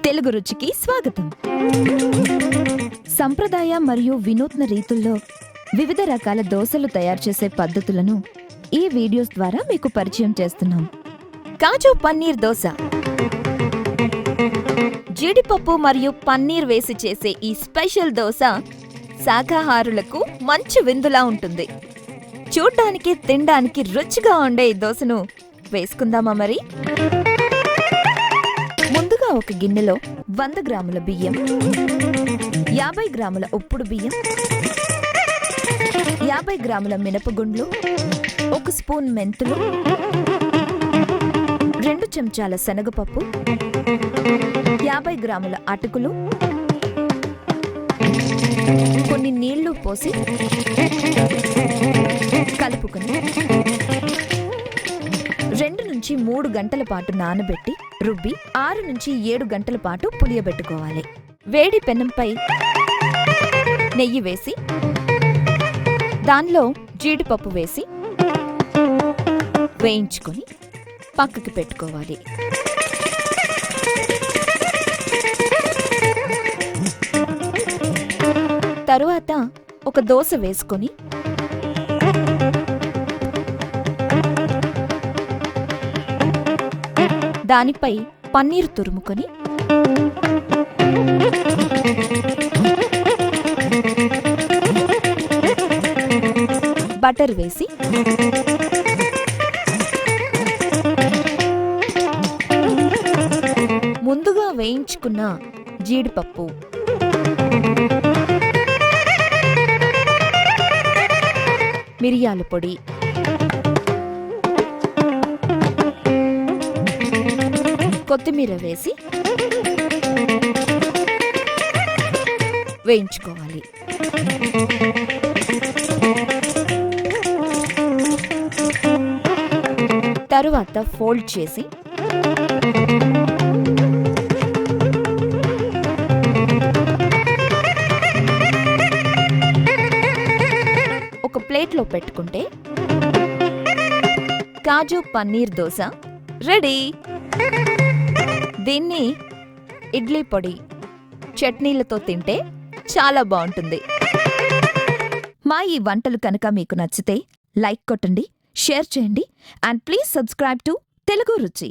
తెలుగు రుచికి స్వాగతం. సంప్రదాయ మరియు వినూత్న రీతుల్లో వివిధ రకాల దోసలు తయారు చేసే పద్ధతులను ఈ వీడియోస్ ద్వారా మీకు పరిచయం చేస్తున్నాం. కాజు పన్నీర్ దోస. జీడిపప్పు మరియు పన్నీర్ వేసి చేసే ఈ స్పెషల్ దోస శాకాహారులకు మంచి విందులా ఉంటుంది. చూడ్డానికి తినడానికి రుచిగా ఉండే ఈ దోసను వేసుకుందామా మరి? ముందుగా ఒక గిన్నెలో 100 గ్రాముల బియ్యం, 50 గ్రాముల ఉప్పుడు బియ్యం, 50 గ్రాముల మినపగుండ్లు, 1 స్పూన్ మెంతులు, 2 చెంచాల శనగపప్పు, 50 గ్రాముల అటుకులు, కొన్ని నీళ్లు పోసి కలుపుకొని 2 నుంచి 3 గంటల పాటు నానబెట్టి రుబ్బి 6 నుంచి 7 గంటల పాటు పులియబెట్టుకోవాలి. వేడి పెనంపై నెయ్యి వేసి దానిలో జీడిపప్పు వేసి వేయించుకొని పక్కకి పెట్టుకోవాలి. తరువాత ఒక దోస వేసుకొని దానిపై పన్నీరు తురుముకొని బటర్ వేసి ముందుగా వేయించుకున్న జీడిపప్పు, మిరియాల పొడి, కొత్తిమీర వేసి వేయించుకోవాలి. తరువాత ఫోల్డ్ చేసి ఒక ప్లేట్లో పెట్టుకుంటే కాజు పన్నీర్ దోస రెడీ. దీన్ని ఇడ్లీ పొడి, చట్నీలతో తింటే చాలా బాగుంటుంది. మా ఈ వంటలు కనుక మీకు నచ్చితే లైక్ కొట్టండి, షేర్ చేయండి and please subscribe to Telugu రుచి.